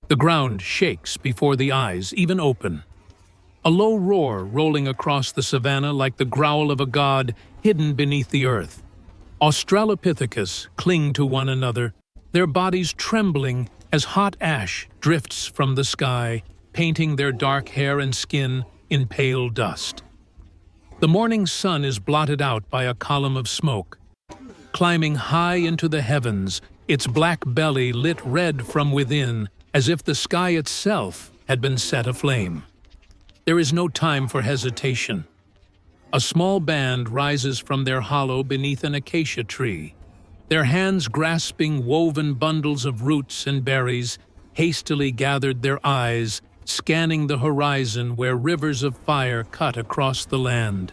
The ground shakes before the eyes even open. A low roar rolling across the savanna like the growl of a god hidden beneath the earth. Australopithecus cling to one another, their bodies trembling as hot ash drifts from the sky, painting their dark hair and skin in pale dust. The morning sun is blotted out by a column of smoke. Climbing high into the heavens, its black belly lit red from within, as if the sky itself had been set aflame. There is no time for hesitation. A small band rises from their hollow beneath an acacia tree, their hands grasping woven bundles of roots and berries, hastily gathered, their eyes scanning the horizon where rivers of fire cut across the land.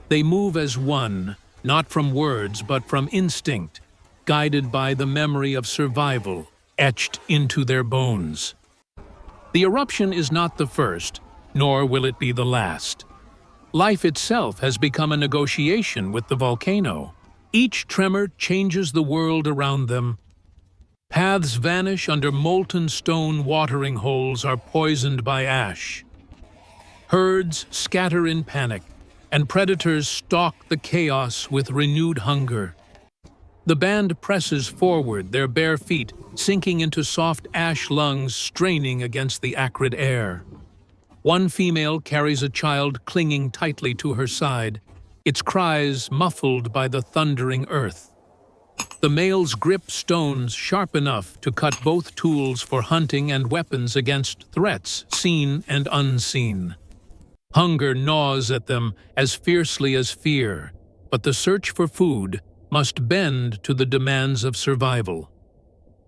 They move as one, not from words but from instinct, guided by the memory of survival etched into their bones. The eruption is not the first, nor will it be the last. Life itself has become a negotiation with the volcano. Each tremor changes the world around them. Paths vanish under molten stone, watering holes are poisoned by ash. Herds scatter in panic, and predators stalk the chaos with renewed hunger. The band presses forward, their bare feet sinking into soft ash lungs, straining against the acrid air. One female carries a child clinging tightly to her side, its cries muffled by the thundering earth. The males grip stones sharp enough to cut both tools for hunting and weapons against threats seen and unseen. Hunger gnaws at them as fiercely as fear, but the search for food must bend to the demands of survival.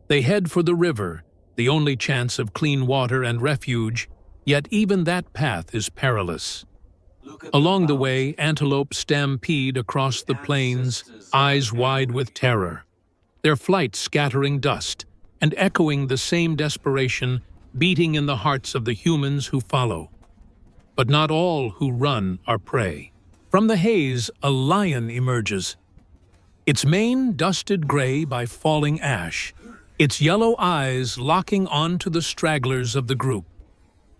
They head for the river, the only chance of clean water and refuge, yet even that path is perilous. Along the way, antelope stampede across the plains, eyes wide with terror. Their flight scattering dust and echoing the same desperation beating in the hearts of the humans who follow. But not all who run are prey. From the haze, a lion emerges. Its mane dusted gray by falling ash, its yellow eyes locking onto the stragglers of the group.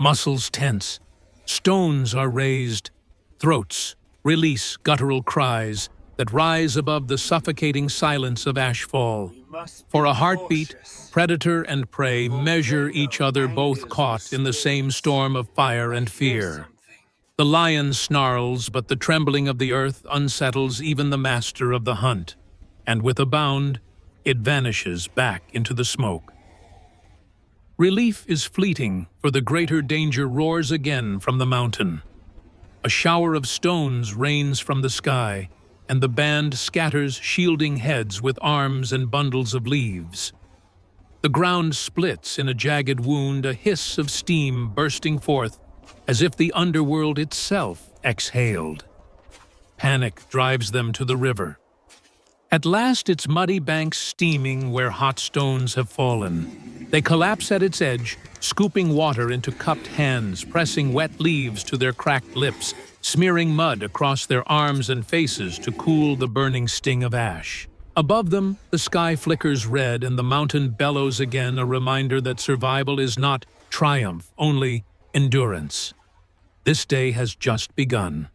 Muscles tense, stones are raised, throats release guttural cries that rise above the suffocating silence of ashfall. For a heartbeat, predator and prey measure each other, both caught in the same storm of fire and fear. The lion snarls, but the trembling of the earth unsettles even the master of the hunt, and with a bound, it vanishes back into the smoke. Relief is fleeting, for the greater danger roars again from the mountain. A shower of stones rains from the sky, and the band scatters shielding heads with arms and bundles of leaves. The ground splits in a jagged wound, a hiss of steam bursting forth, as if the underworld itself exhaled. Panic drives them to the river. At last, its muddy banks steaming where hot stones have fallen. They collapse at its edge, scooping water into cupped hands, pressing wet leaves to their cracked lips, smearing mud across their arms and faces to cool the burning sting of ash. Above them, the sky flickers red and the mountain bellows again, a reminder that survival is not triumph, only endurance. This day has just begun.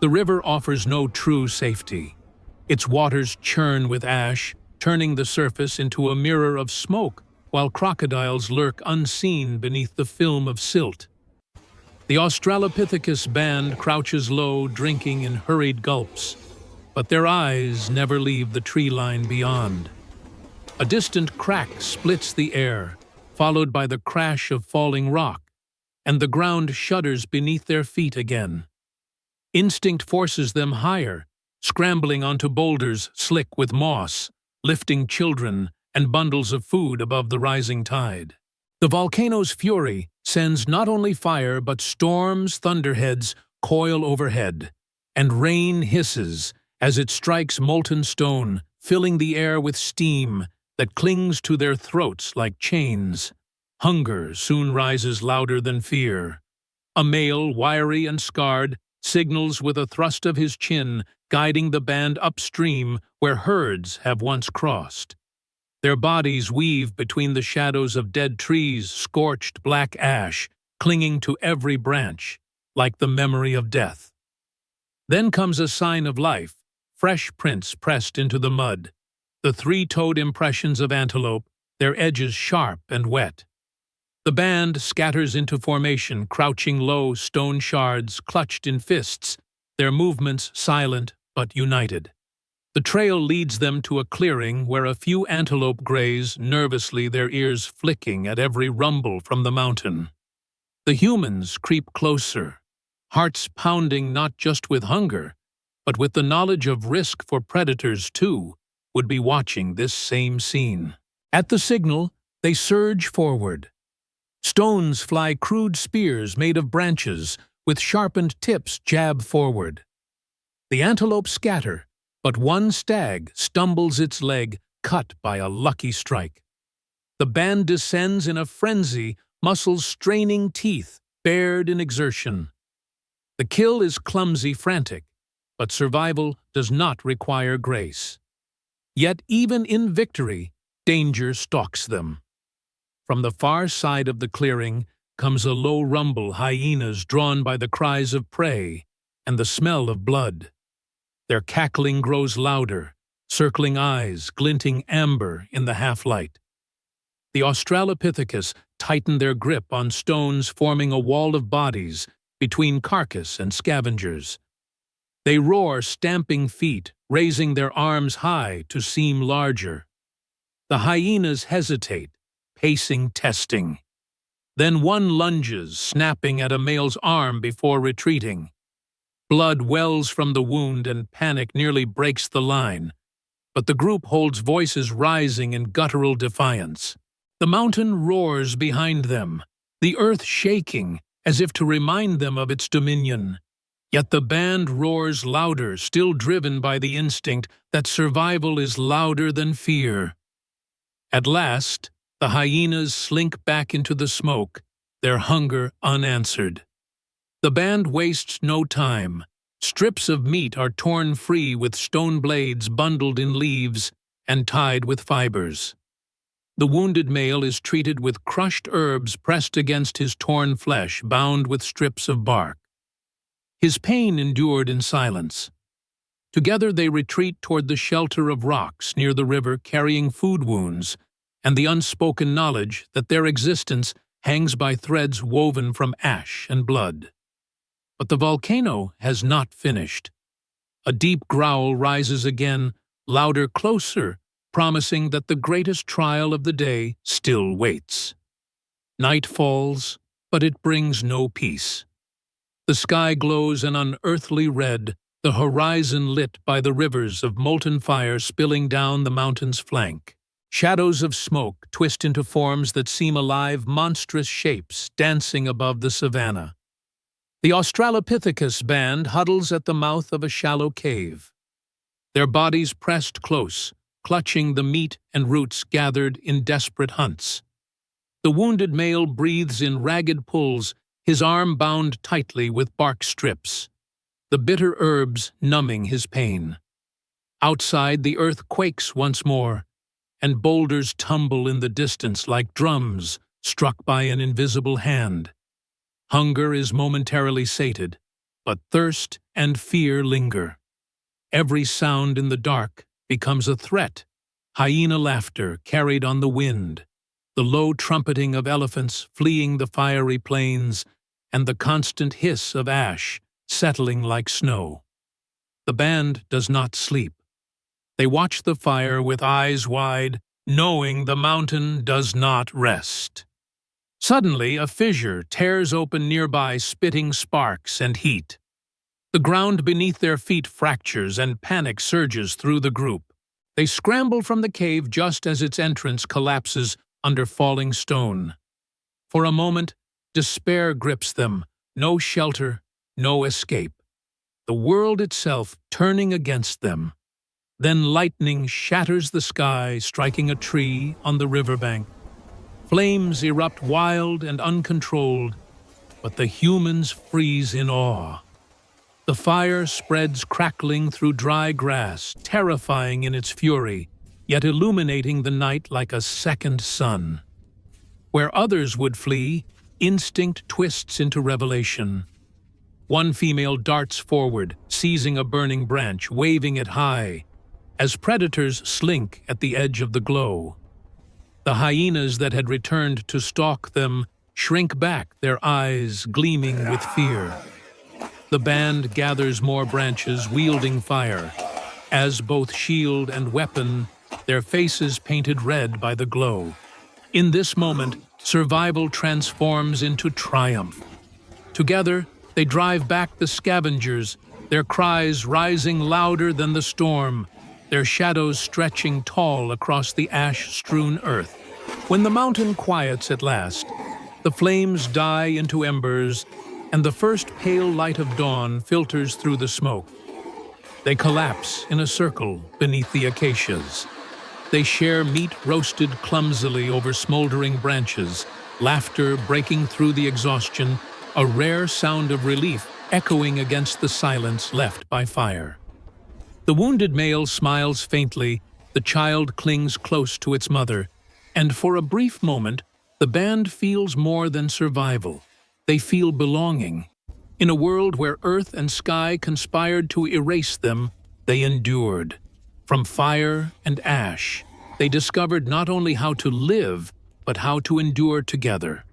The river offers no true safety. Its waters churn with ash, turning the surface into a mirror of smoke, while crocodiles lurk unseen beneath the film of silt. The Australopithecus band crouches low, drinking in hurried gulps, but their eyes never leave the tree line beyond. A distant crack splits the air, followed by the crash of falling rock, and the ground shudders beneath their feet again. Instinct forces them higher, scrambling onto boulders slick with moss, lifting children and bundles of food above the rising tide. The volcano's fury sends not only fire but storms, thunderheads coil overhead, and rain hisses as it strikes molten stone, filling the air with steam that clings to their throats like chains. Hunger soon rises louder than fear. A male, wiry and scarred, signals with a thrust of his chin, guiding the band upstream where herds have once crossed. Their bodies weave between the shadows of dead trees, scorched black ash, clinging to every branch, like the memory of death. Then comes a sign of life, fresh prints pressed into the mud, the three-toed impressions of antelope, their edges sharp and wet. The band scatters into formation, crouching low, stone shards clutched in fists, their movements silent but united. The trail leads them to a clearing where a few antelope graze nervously, their ears flicking at every rumble from the mountain. The humans creep closer, hearts pounding not just with hunger, but with the knowledge of risk, for predators, too, would be watching this same scene. At the signal, they surge forward. Stones fly, crude spears made of branches, with sharpened tips jab forward. The antelope scatter, but one stag stumbles its leg, cut by a lucky strike. The band descends in a frenzy, muscles straining, teeth bared in exertion. The kill is clumsy, frantic, but survival does not require grace. Yet even in victory, danger stalks them. From the far side of the clearing comes a low rumble, hyenas drawn by the cries of prey and the smell of blood. Their cackling grows louder, circling eyes glinting amber in the half-light. The Australopithecus tighten their grip on stones, forming a wall of bodies between carcass and scavengers. They roar, stamping feet, raising their arms high to seem larger. The hyenas hesitate, pacing, testing. Then one lunges, snapping at a male's arm before retreating. Blood wells from the wound and panic nearly breaks the line, but the group holds, voices rising in guttural defiance. The mountain roars behind them, the earth shaking as if to remind them of its dominion. Yet the band roars louder, still driven by the instinct that survival is louder than fear. At last, the hyenas slink back into the smoke, their hunger unanswered. The band wastes no time. Strips of meat are torn free with stone blades bundled in leaves and tied with fibers. The wounded male is treated with crushed herbs pressed against his torn flesh, bound with strips of bark. His pain endured in silence. Together they retreat toward the shelter of rocks near the river, carrying food wounds and the unspoken knowledge that their existence hangs by threads woven from ash and blood. But the volcano has not finished. A deep growl rises again, louder, closer, promising that the greatest trial of the day still waits. Night falls, but it brings no peace. The sky glows an unearthly red, the horizon lit by the rivers of molten fire spilling down the mountain's flank. Shadows of smoke twist into forms that seem alive, monstrous shapes dancing above the savanna. The Australopithecus band huddles at the mouth of a shallow cave, their bodies pressed close, clutching the meat and roots gathered in desperate hunts. The wounded male breathes in ragged pulls, his arm bound tightly with bark strips, the bitter herbs numbing his pain. Outside, the earth quakes once more, and boulders tumble in the distance like drums struck by an invisible hand. Hunger is momentarily sated, but thirst and fear linger. Every sound in the dark becomes a threat. Hyena laughter carried on the wind, the low trumpeting of elephants fleeing the fiery plains, and the constant hiss of ash settling like snow. The band does not sleep. They watch the fire with eyes wide, knowing the mountain does not rest. Suddenly, a fissure tears open nearby, spitting sparks and heat. The ground beneath their feet fractures and panic surges through the group. They scramble from the cave just as its entrance collapses under falling stone. For a moment, despair grips them, no shelter, no escape. The world itself turning against them. Then lightning shatters the sky, striking a tree on the riverbank. Flames erupt wild and uncontrolled, but the humans freeze in awe. The fire spreads crackling through dry grass, terrifying in its fury, yet illuminating the night like a second sun. Where others would flee, instinct twists into revelation. One female darts forward, seizing a burning branch, waving it high, as predators slink at the edge of the glow. The hyenas that had returned to stalk them shrink back, their eyes gleaming with fear. The band gathers more branches, wielding fire, as both shield and weapon, their faces painted red by the glow. In this moment, survival transforms into triumph. Together, they drive back the scavengers, their cries rising louder than the storm, their shadows stretching tall across the ash-strewn earth. When the mountain quiets at last, the flames die into embers, and the first pale light of dawn filters through the smoke. They collapse in a circle beneath the acacias. They share meat roasted clumsily over smoldering branches, laughter breaking through the exhaustion, a rare sound of relief echoing against the silence left by fire. The wounded male smiles faintly, the child clings close to its mother, and for a brief moment, the band feels more than survival. They feel belonging. In a world where earth and sky conspired to erase them, they endured. From fire and ash, they discovered not only how to live, but how to endure together.